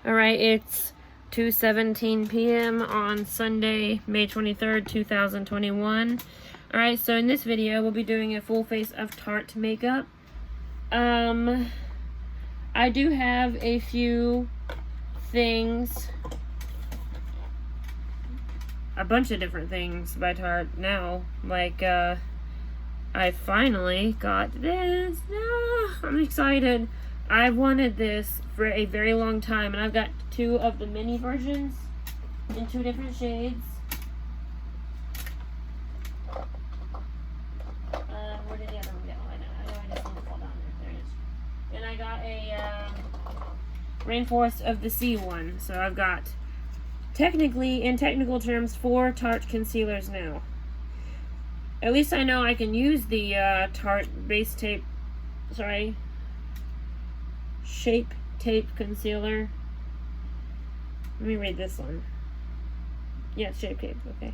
Alright, it's 2:17 p.m. on Sunday, May 23rd, 2021. Alright, so in this video, we'll be doing a full face of Tarte makeup. I do have a few things, a bunch of different things by Tarte now. Like, I finally got this. I'm excited. I've wanted this for a very long time, and I've got two of the mini versions in two different shades. Where did the other one go? I know I just want to fall down there. There it is. And I got a Rainforest of the Sea one. So I've got, technically, in technical terms, 4 Tarte concealers now. At least I know I can use the Tarte base tape, Shape Tape Concealer. Let me read this one. Yeah, it's Shape Tape, okay.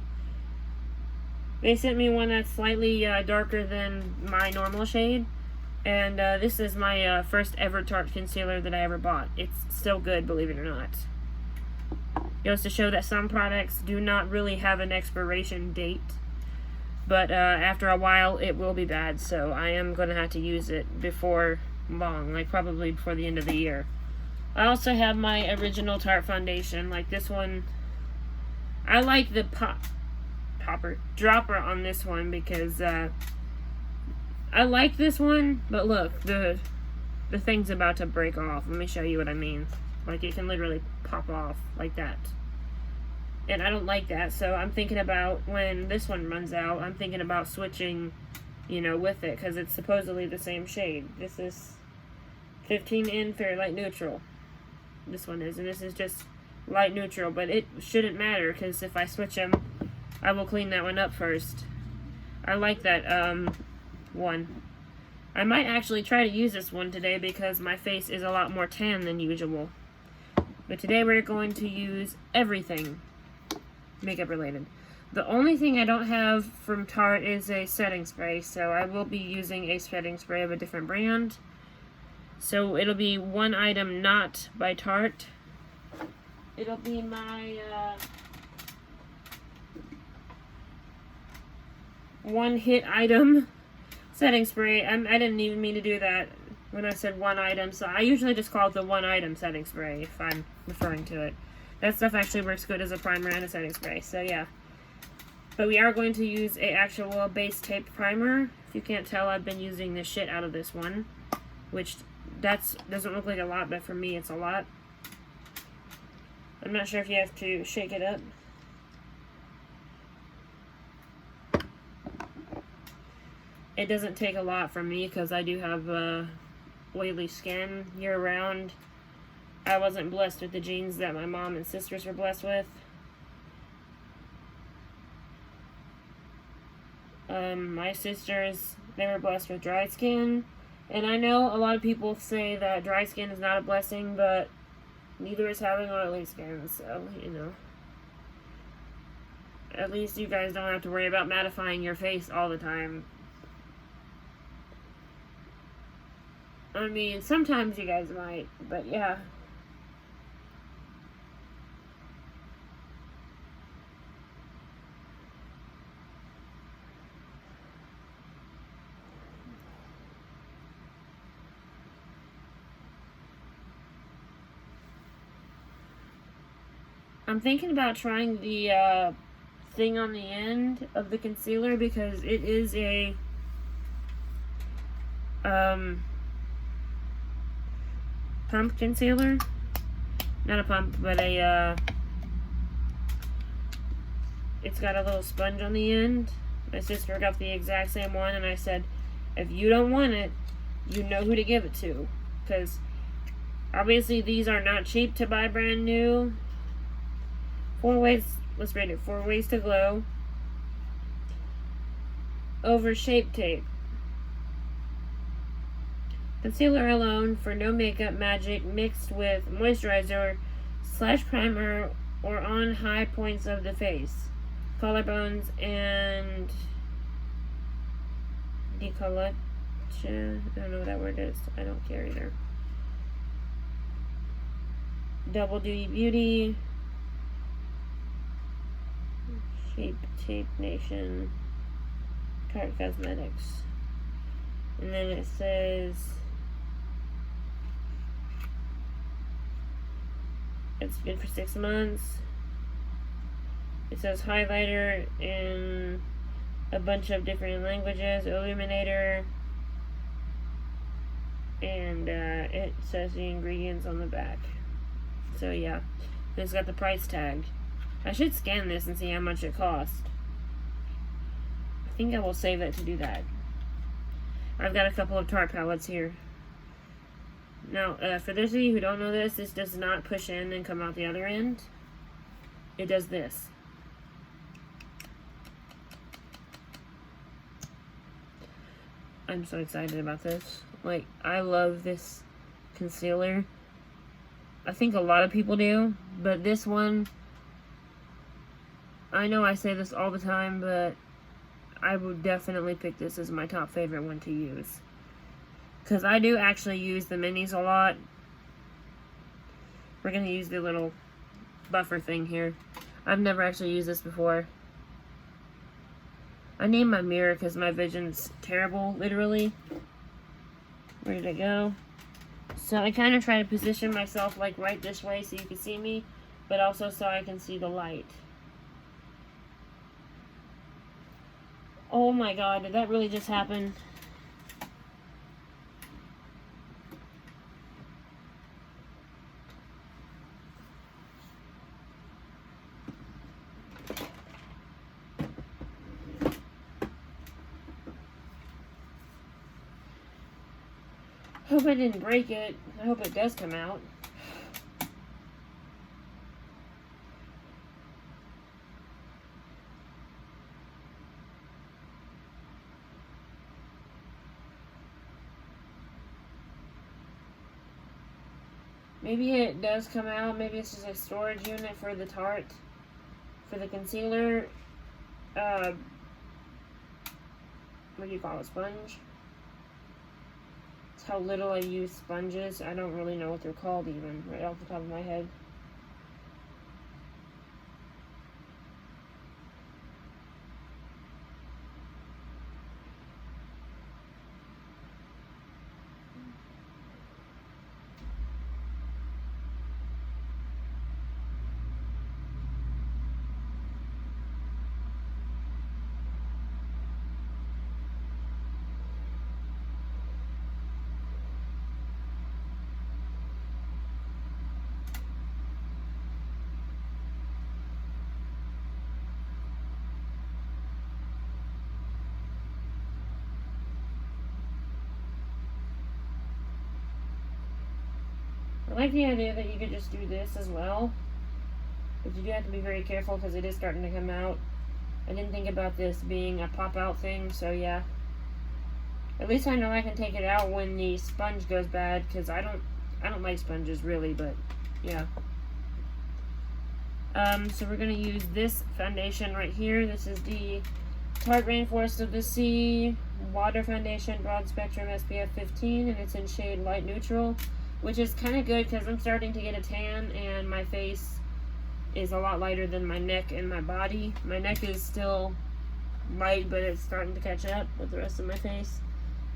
They sent me one that's slightly darker than my normal shade. And this is my first ever Tarte concealer that I ever bought. It's still good, believe it or not. It goes to show that some products do not really have an expiration date. But after a while, it will be bad. So I am going to have to use it before long, like probably before the end of the year. I also have my original Tarte Foundation, like this one. I like the dropper on this one because I like this one, but look, the thing's about to break off. Let me show you what I mean. Like, it can literally pop off like that. And I don't like that, so I'm thinking about when this one runs out, I'm thinking about switching, you know, with it, because it's supposedly the same shade. This is 15 in Fair Light Neutral. This one is, and this is just light neutral, but it shouldn't matter, because if I switch them, I will clean that one up first. I like that one. I might actually try to use this one today, because my face is a lot more tan than usual. But today we're going to use everything makeup related. The only thing I don't have from Tarte is a setting spray, so I will be using a setting spray of a different brand. So it'll be one item not by Tarte. It'll be my one hit item setting spray. I didn't even mean to do that when I said one item, so I usually just call it the one item setting spray if I'm referring to it. That stuff actually works good as a primer and a setting spray, so yeah. But we are going to use a actual base tape primer. If you can't tell, I've been using the shit out of this one, which doesn't look like a lot, but for me it's a lot. I'm not sure if you have to shake it up. It doesn't take a lot from me because I do have oily skin year-round. I wasn't blessed with the genes that my mom and sisters were blessed with. My sisters, they were blessed with dry skin. And I know a lot of people say that dry skin is not a blessing, but neither is having oily skin, so, you know. At least you guys don't have to worry about mattifying your face all the time. I mean, sometimes you guys might, but yeah. I'm thinking about trying the thing on the end of the concealer because it is a pump concealer. Not a pump, but it's got a little sponge on the end. My sister got the exact same one, and I said, if you don't want it, you know who to give it to. Because obviously these are not cheap to buy brand new. 4 ways, let's rate it. 4 ways to glow. Over Shape Tape. Concealer alone for no makeup magic mixed with moisturizer / primer or on high points of the face, collarbones, and decolletage. I don't know what that word is. I don't care either. Double Duty Beauty, Shape Nation, Tarte Cosmetics. And then it says it's good for 6 months. It says highlighter in a bunch of different languages, illuminator, and it says the ingredients on the back. So yeah, it's got the price tag. I should scan this and see how much it costs. I think I will save it to do that. I've got a couple of Tarte palettes here. Now, for those of you who don't know this does not push in and come out the other end. It does this. I'm so excited about this. Like, I love this concealer. I think a lot of people do, but this one, I know I say this all the time, but I would definitely pick this as my top favorite one to use. Because I do actually use the minis a lot. We're going to use the little buffer thing here. I've never actually used this before. I named my mirror because my vision's terrible, literally. Where did it go? So I kind of try to position myself like right this way so you can see me, but also so I can see the light. Oh my god, did that really just happen? Hope I didn't break it. I hope it does come out. Maybe it does come out. Maybe it's just a storage unit for the Tarte, for the concealer. What do you call it? Sponge? It's how little I use sponges. I don't really know what they're called even, right off the top of my head. I like the idea that you could just do this as well, but you do have to be very careful because it is starting to come out. I didn't think about this being a pop-out thing, so yeah. At least I know I can take it out when the sponge goes bad, because I don't like sponges really, but yeah. So we're gonna use this foundation right here. This is the Tarte Rainforest of the Sea Water Foundation Broad Spectrum SPF 15, and it's in shade Light Neutral, which is kind of good because I'm starting to get a tan and my face is a lot lighter than my neck and my body. My neck is still light, but it's starting to catch up with the rest of my face.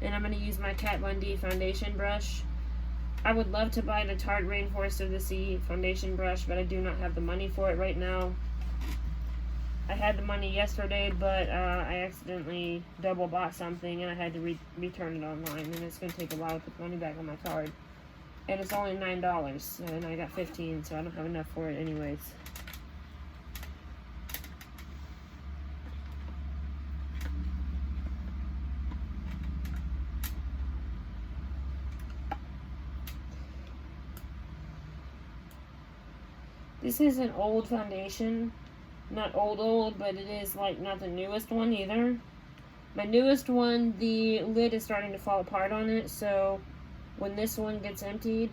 And I'm going to use my Kat Von D foundation brush. I would love to buy the Tarte Rainforest of the Sea foundation brush, but I do not have the money for it right now. I had the money yesterday, but I accidentally double bought something and I had to return it online, and it's going to take a while to put the money back on my card. And it's only $9, and I got 15, so I don't have enough for it anyways. This is an old foundation. Not old, but it is like not the newest one either. My newest one, the lid is starting to fall apart on it, so when this one gets emptied,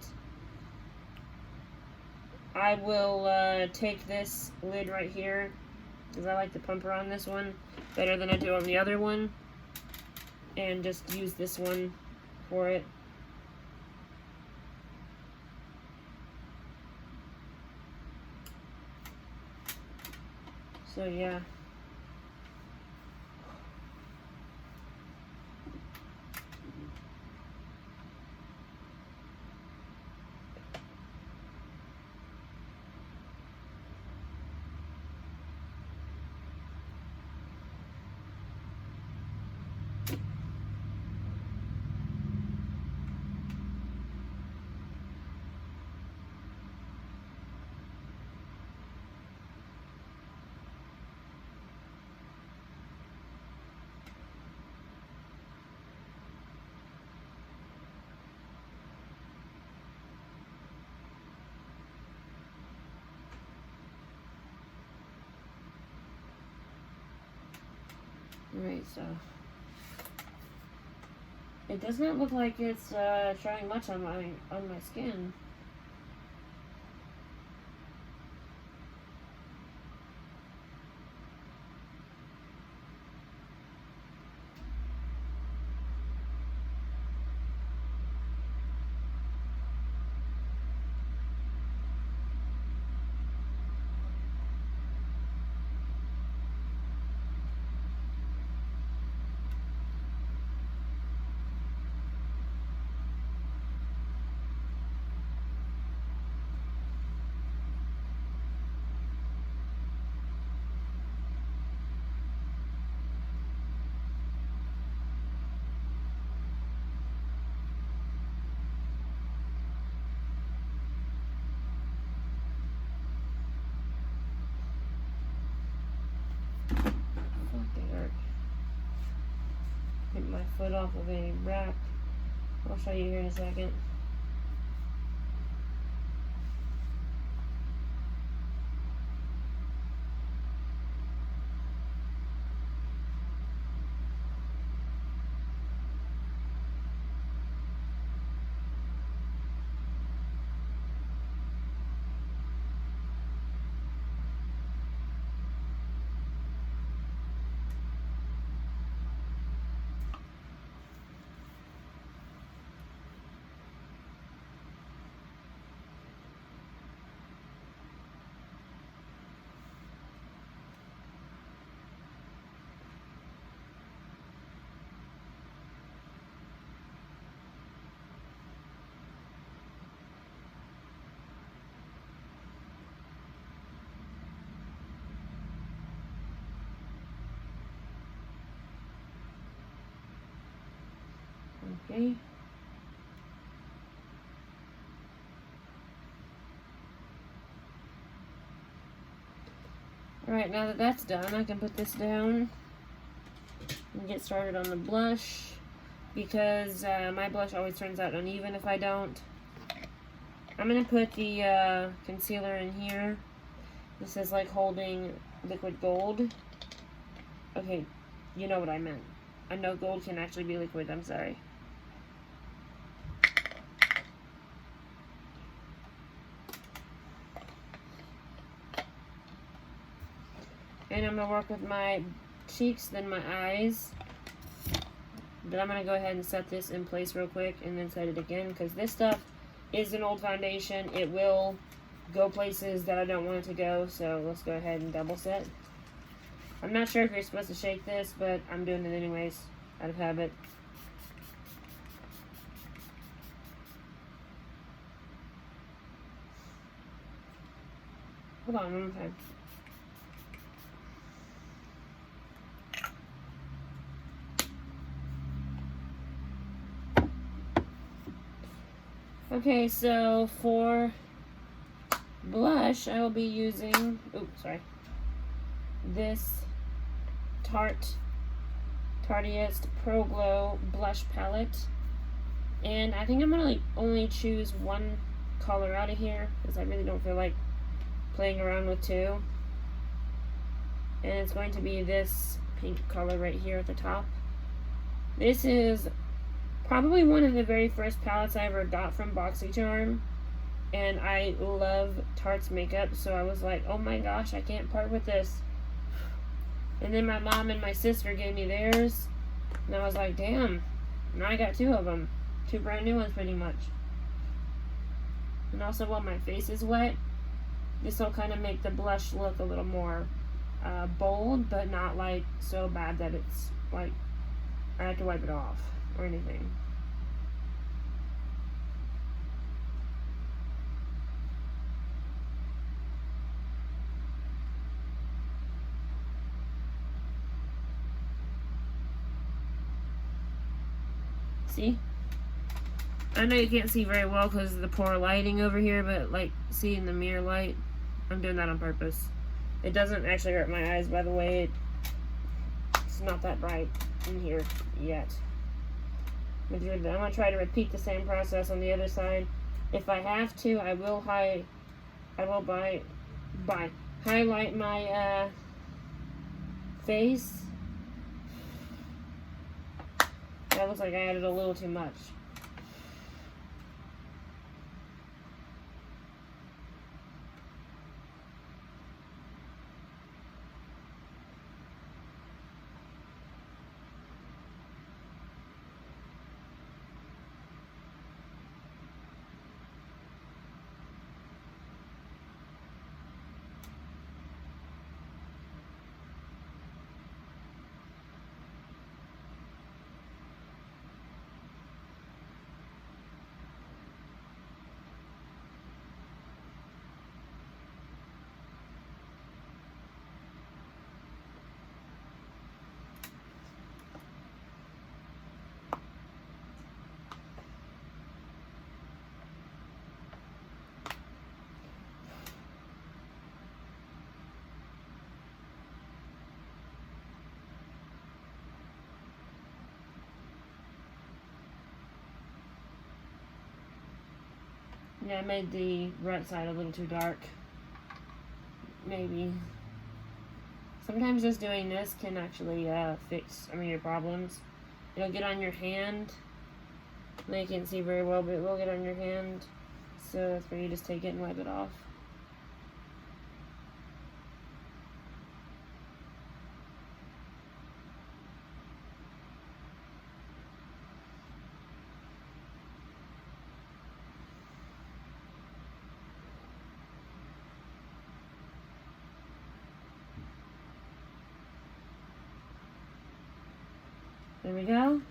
I will take this lid right here, because I like the pumper on this one better than I do on the other one, and just use this one for it. So yeah. Alright, so it does not look like it's showing much on my skin. Get my foot off of a rack. I'll show you here in a second. Okay. Alright, now that that's done, I can put this down and get started on the blush, because my blush always turns out uneven if I don't. I'm going to put the concealer in here. This is like holding liquid gold. Okay, you know what I meant. I know gold can actually be liquid, I'm sorry. And I'm going to work with my cheeks, then my eyes. But I'm going to go ahead and set this in place real quick and then set it again, because this stuff is an old foundation. It will go places that I don't want it to go, so let's go ahead and double set. I'm not sure if you're supposed to shake this, but I'm doing it anyways, out of habit. Hold on, one more time. Okay, so for blush, I will be using, this Tarteist Pro Glow blush palette. And I think I'm going to only choose one color out of here, because I really don't feel like playing around with two. And it's going to be this pink color right here at the top. This is probably one of the very first palettes I ever got from BoxyCharm, and I love Tarte Makeup, so I was like, oh my gosh, I can't part with this. And then my mom and my sister gave me theirs, and I was like, damn, now I got two of them. Two brand new ones pretty much. And also while my face is wet, this will kind of make the blush look a little more bold, but not like so bad that it's like I have to wipe it off or anything. See? I know you can't see very well because of the poor lighting over here, but like, see in the mirror light, I'm doing that on purpose. It doesn't actually hurt my eyes, by the way. It's not that bright in here yet. I'm gonna try to repeat the same process on the other side. If I have to, I will highlight my face. That looks like I added a little too much. Yeah, I made the right side a little too dark. Maybe. Sometimes just doing this can actually fix some of your problems. It'll get on your hand. Now you can't see very well, but it will get on your hand. So that's where you just take it and wipe it off. There we go.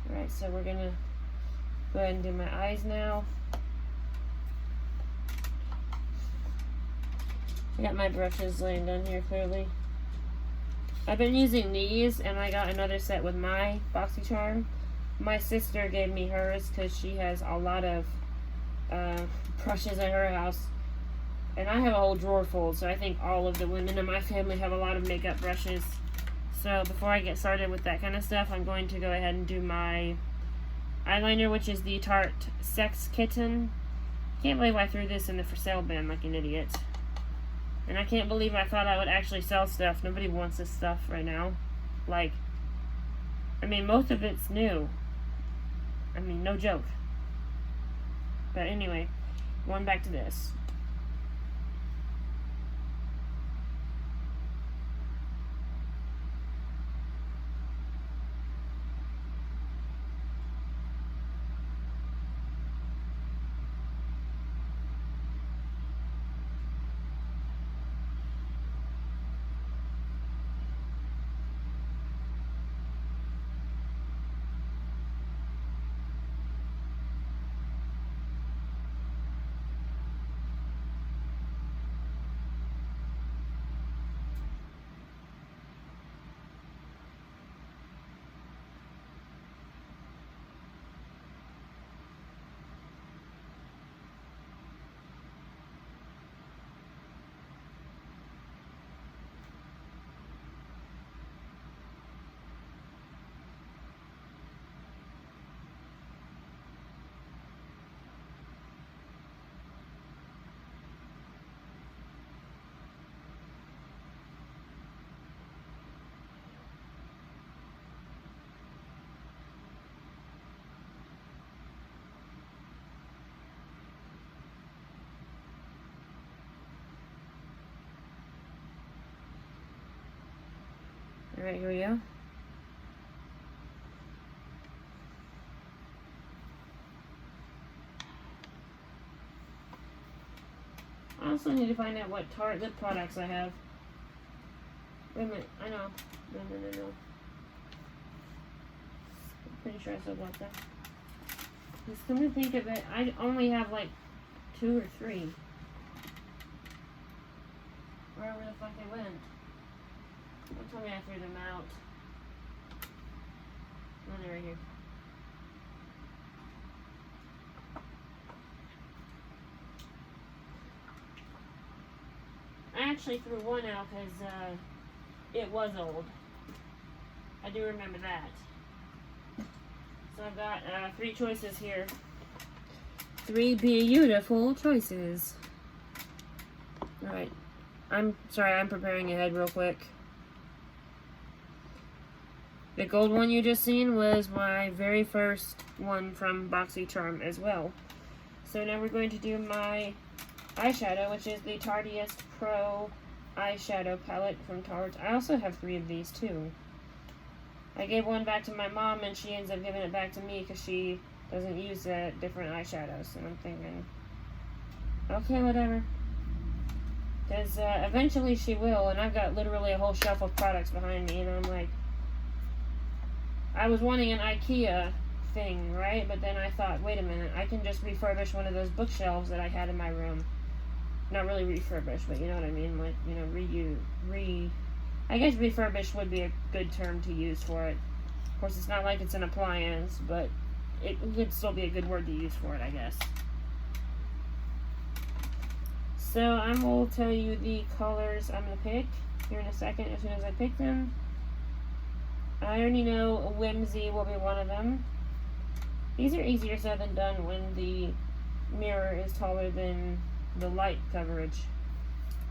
Alright, so we're gonna go ahead and do my eyes now. I got my brushes laying down here clearly. I've been using these, and I got another set with my BoxyCharm. My sister gave me hers because she has a lot of brushes at her house. And I have a whole drawer full, so I think all of the women in my family have a lot of makeup brushes. So before I get started with that kind of stuff, I'm going to go ahead and do my eyeliner, which is the Tarte Sex Kitten. Can't believe I threw this in the for sale bin like an idiot. And I can't believe I thought I would actually sell stuff. Nobody wants this stuff right now. Like, I mean, most of it's new. I mean, no joke. But anyway, going back to this. Alright, here we go. also need to find out what Tarte lip products I have. Wait a minute. I know. No. I'm pretty sure I still bought that. Just come to think of it, I only have like 2 or 3. Wherever the fuck they went. Don't tell me I threw them out. Oh, they're right here. I actually threw one out because it was old. I do remember that. So I've got 3 choices here. 3 beautiful choices. Alright. I'm sorry, I'm preparing ahead real quick. The gold one you just seen was my very first one from BoxyCharm as well. So now we're going to do my eyeshadow, which is the Tarteist Pro eyeshadow palette from Tarte. I also have 3 of these too. I gave one back to my mom and she ends up giving it back to me because she doesn't use different eyeshadows. And I'm thinking, okay, whatever. Because eventually she will, and I've got literally a whole shelf of products behind me, and I'm like, I was wanting an IKEA thing, right? But then I thought, wait a minute, I can just refurbish one of those bookshelves that I had in my room. Not really refurbish, but you know what I mean? Like, you know, I guess refurbish would be a good term to use for it. Of course, it's not like it's an appliance, but it would still be a good word to use for it, I guess. So I will tell you the colors I'm going to pick here in a second as soon as I pick them. I already know Whimsy will be one of them. These are easier said than done when the mirror is taller than the light coverage.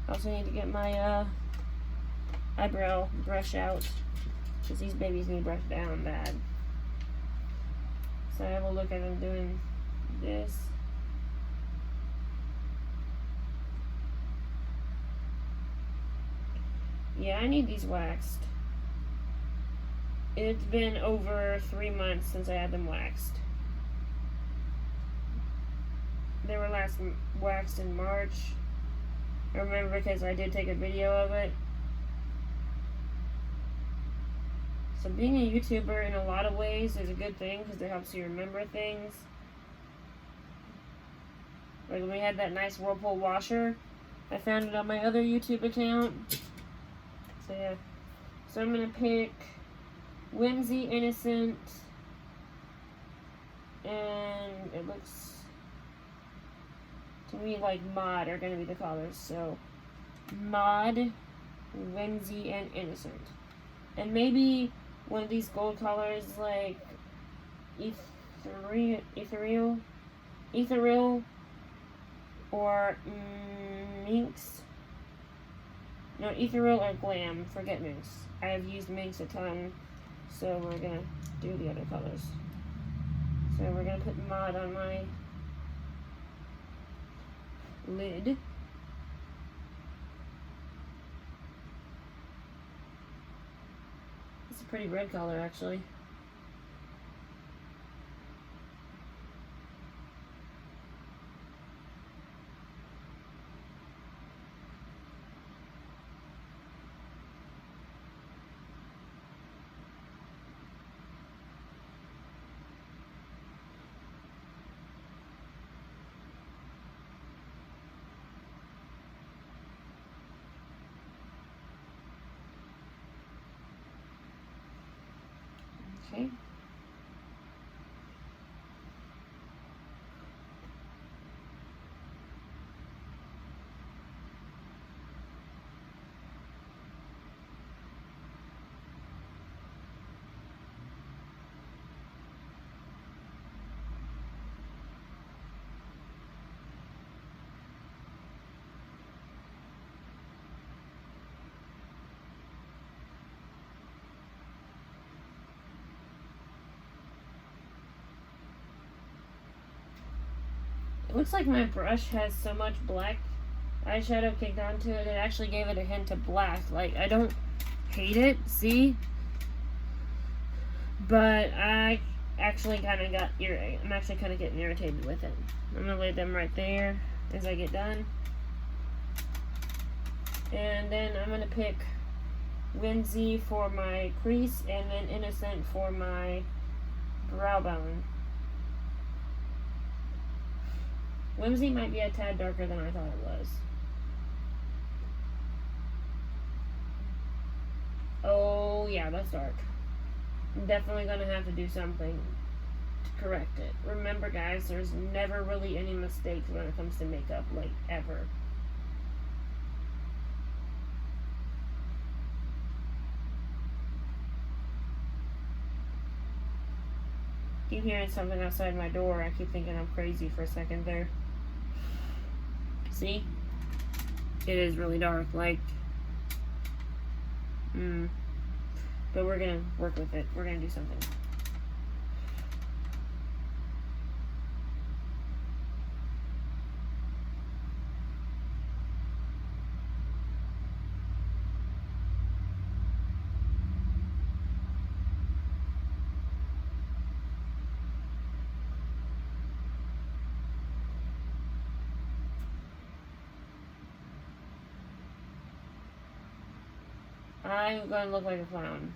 I also need to get my eyebrow brush out because these babies need brushed down bad. So I will look at them doing this. Yeah, I need these waxed. It's been over 3 months since I had them waxed. They were last waxed in March. I remember because I did take a video of it. So being a YouTuber in a lot of ways is a good thing because it helps you remember things. Like when we had that nice Whirlpool washer, I found it on my other YouTube account. So yeah, so I'm going to pick Whimsy, Innocent, and it looks to me like Mod are going to be the colors. So Mod, Whimsy, and Innocent. And maybe one of these gold colors like Ethereal, or Minx. No, Ethereal or Glam. Forget Minx. I have used Minx a ton, so we're gonna do the other colors. So we're gonna put Mod on my lid. It's a pretty red color, actually. Okay. It looks like my brush has so much black eyeshadow kicked onto it, it actually gave it a hint of black. Like, I don't hate it, see? But I actually kind of got irritated. I'm actually kind of getting irritated with it. I'm going to lay them right there as I get done. And then I'm going to pick Whimsy for my crease, and then Innocent for my brow bone. Whimsy might be a tad darker than I thought it was. Oh yeah, that's dark. I'm definitely going to have to do something to correct it. Remember guys, there's never really any mistakes when it comes to makeup, like ever. Keep hearing something outside my door. I keep thinking I'm crazy for a second there. See? It is really dark, like, but we're gonna work with it. We're gonna do something. I'm gonna look like a clown.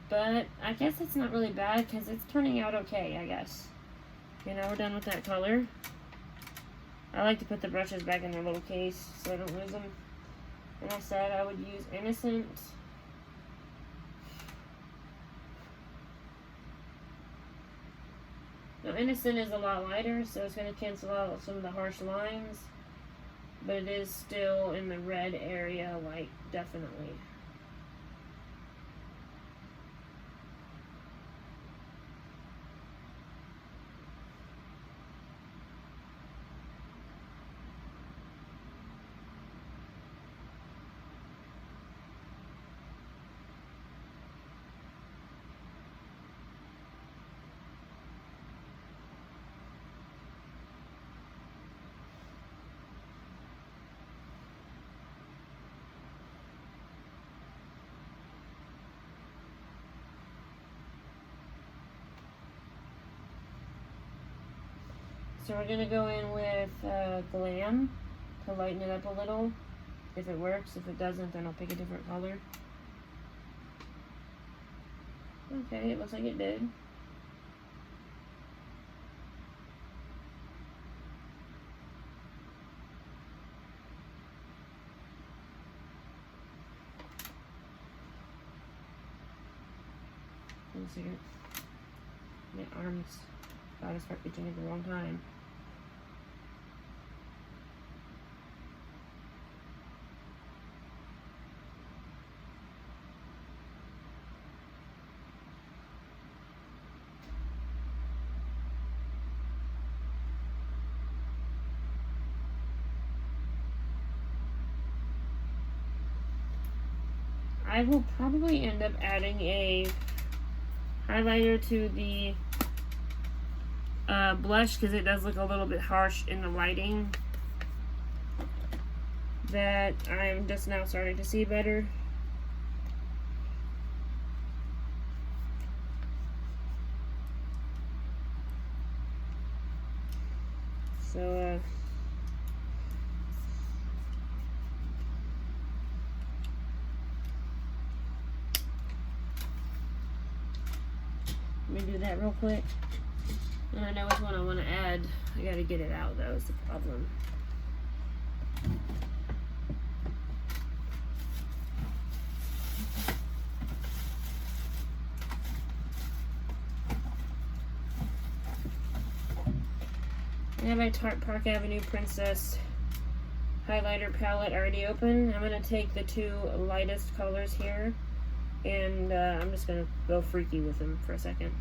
But I guess it's not really bad because it's turning out okay, I guess. Okay, now we're done with that color. I like to put the brushes back in their little case so I don't lose them. And I said I would use Innocent. Now, Innocent is a lot lighter, so it's going to cancel out some of the harsh lines. But it is still in the red area, like, definitely. So we're going to go in with Glam to lighten it up a little. If it works. If it doesn't, then I'll pick a different color. Okay, it looks like it did. One second. My arms gotta start itching at the wrong time. I will probably end up adding a highlighter to the blush because it does look a little bit harsh in the lighting that I'm just now starting to see better. So let me do that real quick. And I know which one I want to add. I gotta get it out though, is the problem. I have my Tarte Park Avenue Princess highlighter palette already open. I'm gonna take the two lightest colors here and I'm just gonna go freaky with them for a second.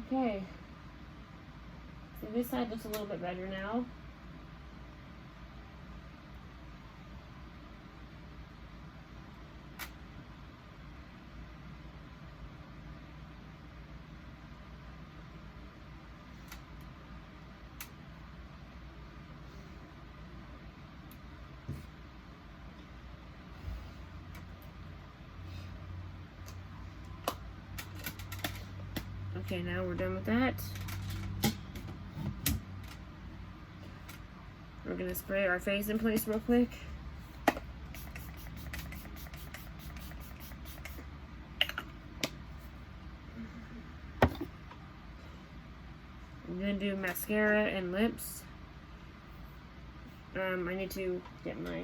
Okay, so this side looks a little bit better now. Okay, now we're done with that. We're gonna spray our face in place real quick. I'm gonna do mascara and lips. I need to get my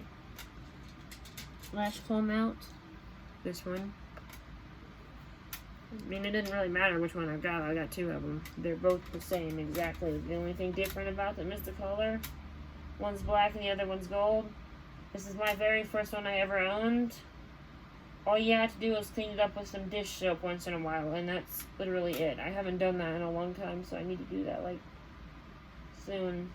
lash comb out. This one. I mean, it didn't really matter which one I got. I got two of them. They're both the same exactly. The only thing different about them is the color. One's black and the other one's gold. This is my very first one I ever owned. All you have to do is clean it up with some dish soap once in a while, and that's literally it. I haven't done that in a long time, so I need to do that, like, soon.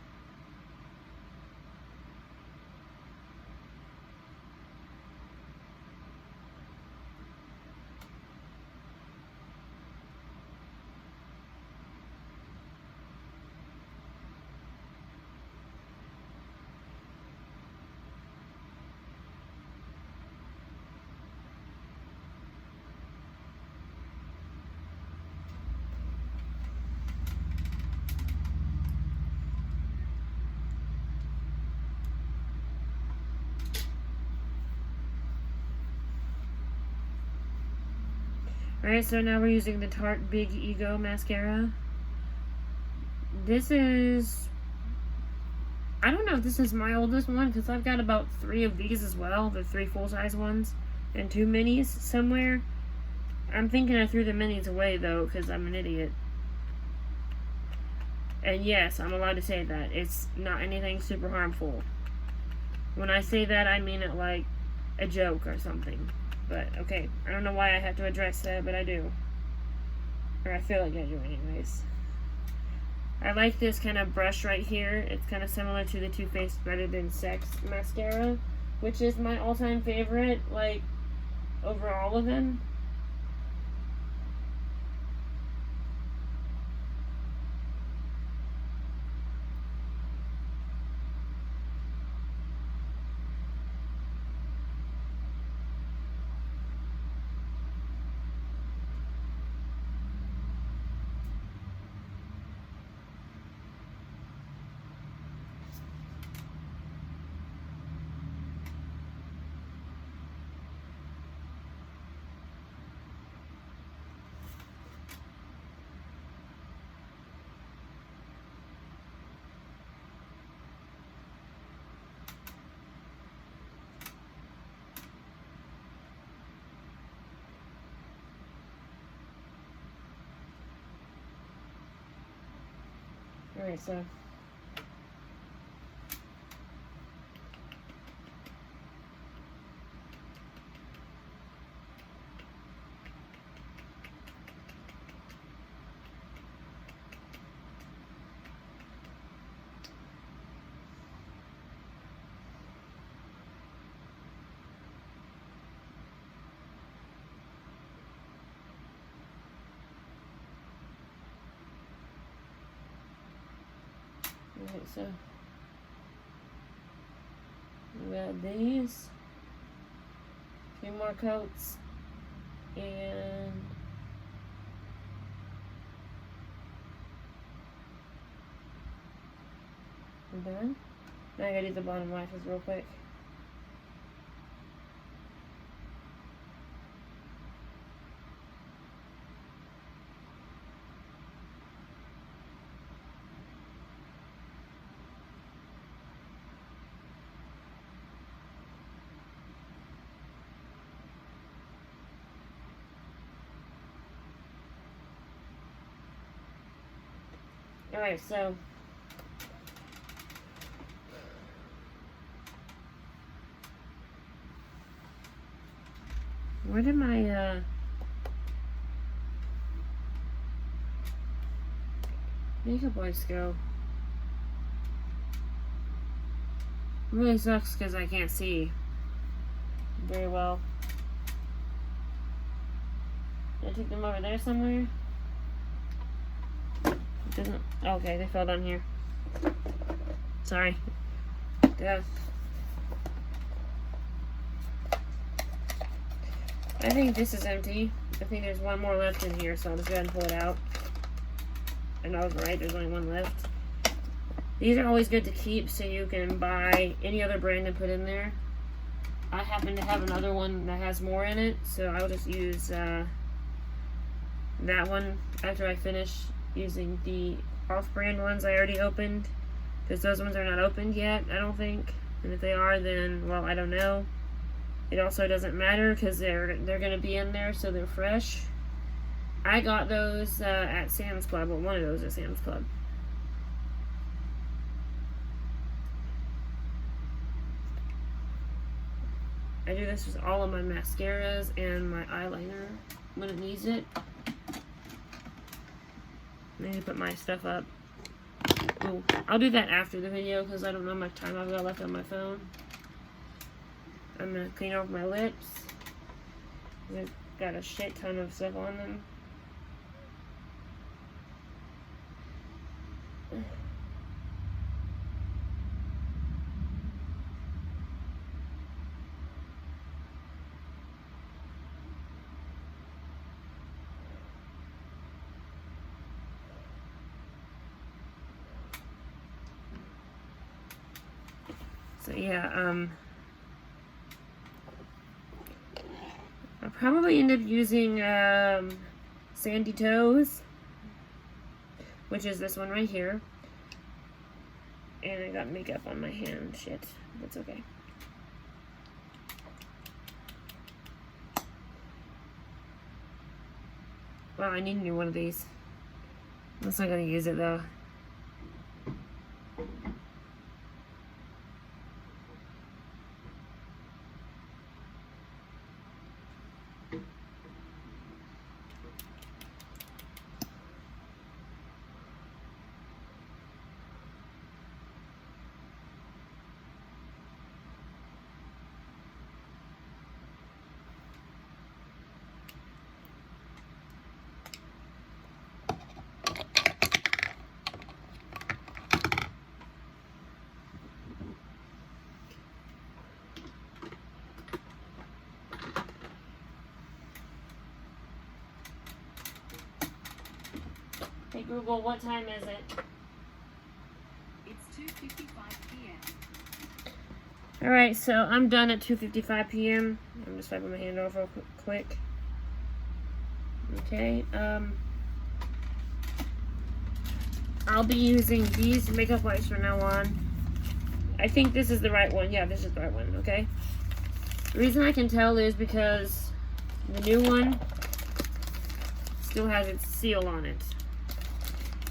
Alright, so now we're using the Tarte Big Ego Mascara. This is... I don't know if this is my oldest one, because I've got about 3 of these as well. The 3 full-size ones, and 2 minis somewhere. I'm thinking I threw the minis away, though, because I'm an idiot. And yes, I'm allowed to say that. It's not anything super harmful. When I say that, I mean it like a joke or something. But, okay, I don't know why I have to address that, but I do. Or I feel like I do anyways. I like this kind of brush right here. It's kind of similar to the Too Faced Better Than Sex mascara, which is my all-time favorite, like, over all of them. Alright, so alright, so we got these, a few more coats, and we're done. Now I gotta do the bottom lashes real quick. Alright, so where did my makeup wipes go? It really sucks because I can't see very well. Did I take them over there somewhere? Doesn't, okay, they fell down here. Sorry. Duh. I think this is empty. I think there's one more left in here, so I'll just go ahead and pull it out. And I was right, there's only one left. These are always good to keep, so you can buy any other brand and put in there. I happen to have another one that has more in it, so I'll just use that one after I finish using the off-brand ones I already opened, because those ones are not opened yet, I don't think. And if they are, then, well, I don't know. It also doesn't matter because they're going to be in there, so they're fresh. I got those at Sam's Club, well, one of those at Sam's Club. I do this with all of my mascaras and my eyeliner when it needs it. I need to put my stuff up. Oh, I'll do that after the video because I don't know how much time I've got left on my phone. I'm going to clean off my lips. I've got a shit ton of stuff on them. So yeah, I'll probably end up using Sandy Toes, which is this one right here. And I got makeup on my hand. Shit, that's okay. Wow, I need a new one of these. I'm not gonna use it though. Hey Google, what time is it? It's 2:55 p.m. Alright, so I'm done at 2:55 p.m. I'm just wiping my hand off real quick. Okay, I'll be using these makeup wipes from now on. I think this is the right one. Yeah, this is the right one, okay? The reason I can tell is because the new one still has its seal on it.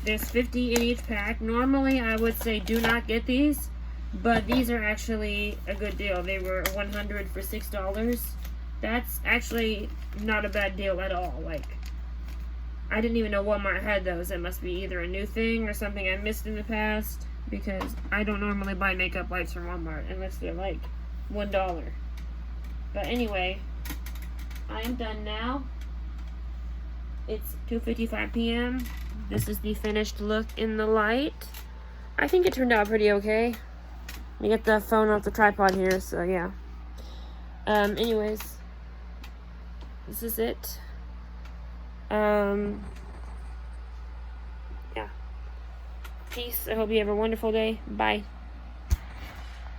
There's 50 in each pack. Normally, I would say do not get these, but these are actually a good deal. They were 100 for $6. That's actually not a bad deal at all. Like, I didn't even know Walmart had those. That must be either a new thing or something I missed in the past, because I don't normally buy makeup wipes from Walmart unless they're like $1. But anyway, I am done now. It's 2:55 p.m. This is the finished look in the light. I think it turned out pretty okay. Let me get the phone off the tripod here, so yeah. Anyways, this is it. Yeah. Peace. I hope you have a wonderful day. Bye.